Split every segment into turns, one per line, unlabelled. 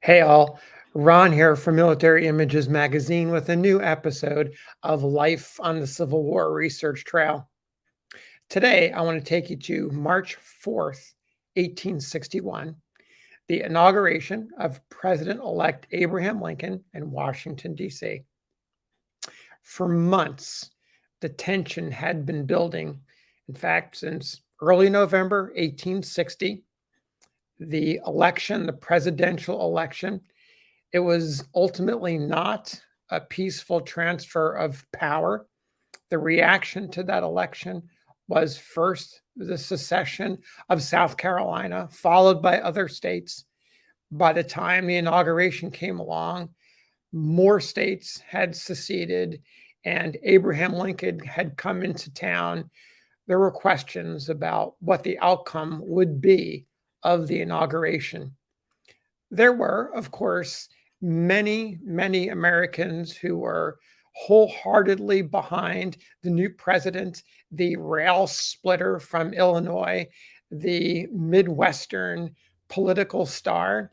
Hey all, Ron here from Military Images Magazine with a new episode of Life on the Civil War Research Trail. Today, I want to take you to March 4th, 1861, the inauguration of President elect Abraham Lincoln in Washington, D.C. For months, the tension had been building. In fact, since early November 1860, the presidential election, it was ultimately not a peaceful transfer of power. The reaction to that election was first the secession of South Carolina, followed by other states. By the time the inauguration came along, more states had seceded and Abraham Lincoln had come into town. There were questions about what the outcome would be of the inauguration. There were, of course, many Americans who were wholeheartedly behind the new president, the rail splitter from Illinois, the Midwestern political star,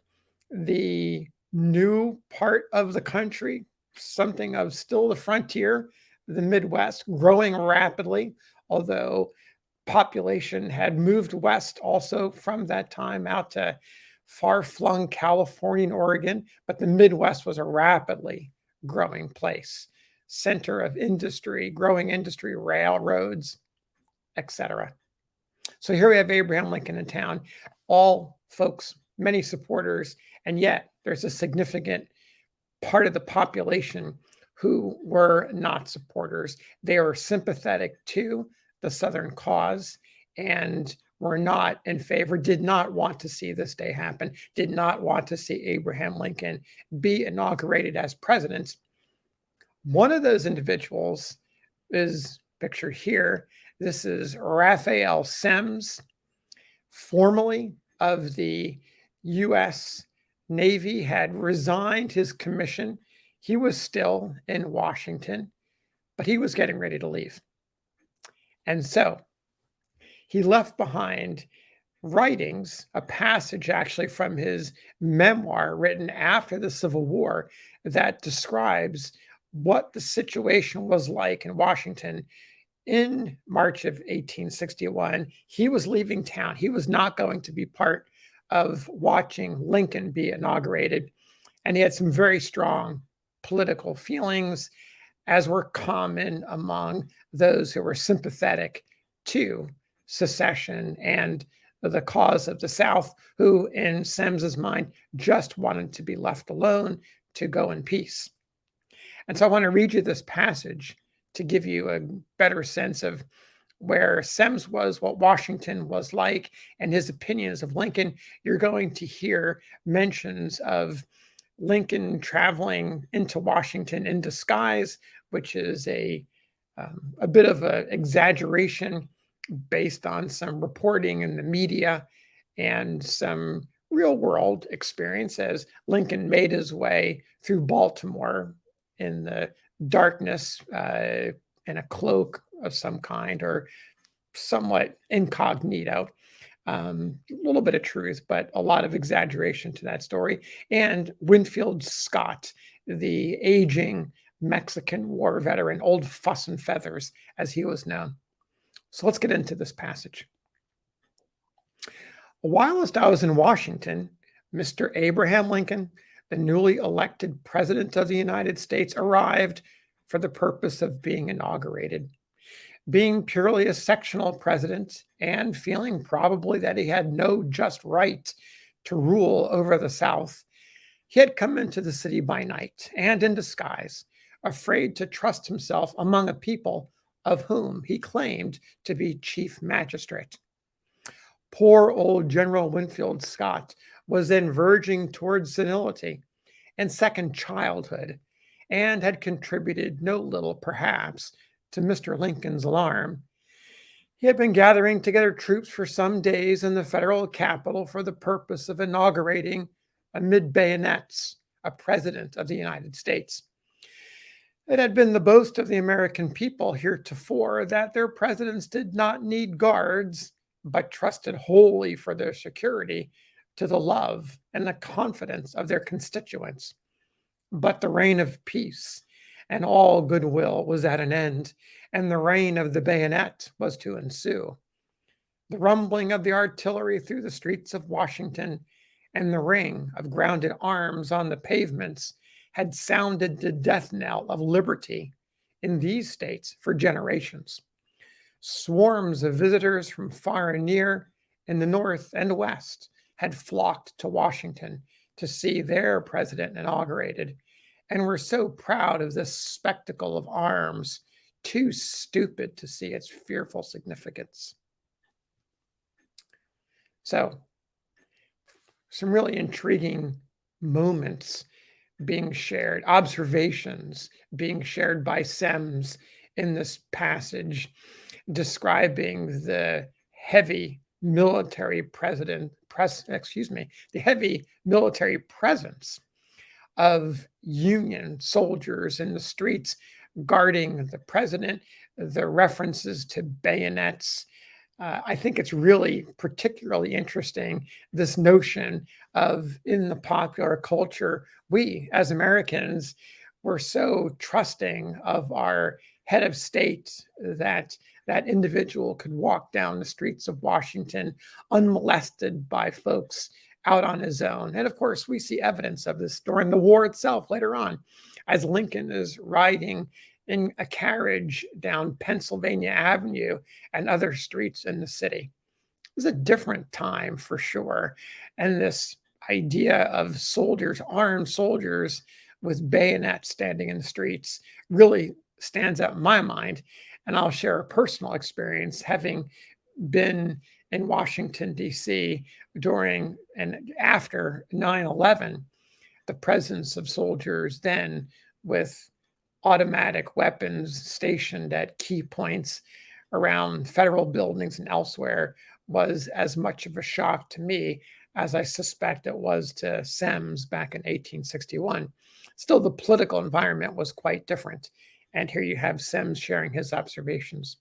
the new part of the country, something of still the frontier, the Midwest, growing rapidly, although population had moved west also from that time out to far-flung California and Oregon, but the Midwest was a rapidly growing place, center of industry, growing industry, railroads, etc. So here we have Abraham Lincoln in town, all folks, many supporters, and yet there's a significant part of the population who were not supporters. They were sympathetic to the Southern cause and were not in favor, did not want to see this day happen, did not want to see Abraham Lincoln be inaugurated as president. One of those individuals is pictured here. This is Raphael Semmes, formerly of the U.S. Navy, had resigned his commission. He was still in Washington, but he was getting ready to leave. And so he left behind writings, a passage actually from his memoir written after the Civil War that describes what the situation was like in Washington in March of 1861. He was leaving town. He was not going to be part of watching Lincoln be inaugurated. And he had some very strong political feelings, as were common among those who were sympathetic to secession and the cause of the South, who, in Semmes's mind, just wanted to be left alone to go in peace. And so I want to read you this passage to give you a better sense of where Semmes was, what Washington was like, and his opinions of Lincoln. You're going to hear mentions of Lincoln traveling into Washington in disguise, which is a bit of an exaggeration based on some reporting in the media and some real world experience as Lincoln made his way through Baltimore in the darkness in a cloak of some kind or somewhat incognito. A little bit of truth, but a lot of exaggeration to that story. And Winfield Scott, the aging Mexican war veteran, old fuss and feathers, as he was known. So let's get into this passage. Whilst I was in Washington, Mr. Abraham Lincoln, the newly elected President of the United States, arrived for the purpose of being inaugurated. Being purely a sectional president and feeling probably that he had no just right to rule over the South, he had come into the city by night and in disguise, afraid to trust himself among a people of whom he claimed to be chief magistrate. Poor old General Winfield Scott was then verging towards senility and second childhood, and had contributed no little, perhaps, to Mr. Lincoln's alarm. He had been gathering together troops for some days in the federal capital for the purpose of inaugurating, amid bayonets, a president of the United States. It had been the boast of the American people heretofore that their presidents did not need guards, but trusted wholly for their security to the love and the confidence of their constituents. But the reign of peace and all goodwill was at an end, and the reign of the bayonet was to ensue. The rumbling of the artillery through the streets of Washington and the ring of grounded arms on the pavements had sounded the death knell of liberty in these states for generations. Swarms of visitors from far and near in the North and West had flocked to Washington to see their president inaugurated, and were so proud of this spectacle of arms, too stupid to see its fearful significance. So, some really intriguing moments being shared, observations being shared by Semmes in this passage, describing the heavy military the heavy military presence of Union soldiers in the streets guarding the president, the references to bayonets. I think it's really particularly interesting, this notion of, in the popular culture, we as Americans were so trusting of our head of state that that individual could walk down the streets of Washington unmolested by folks out on his own. And of course, we see evidence of this during the war itself later on, as Lincoln is riding in a carriage down Pennsylvania Avenue and other streets in the city. It was a different time for sure. And this idea of soldiers, armed soldiers with bayonets standing in the streets, really stands out in my mind. And I'll share a personal experience, having been in Washington, D.C. during and after 9/11, the presence of soldiers then with automatic weapons stationed at key points around federal buildings and elsewhere was as much of a shock to me as I suspect it was to Semmes back in 1861. Still, the political environment was quite different. And here you have Semmes sharing his observations.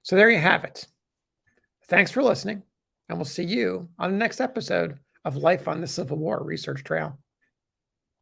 So there you have it. Thanks for listening, and we'll see you on the next episode of Life on the Civil War Research Trail.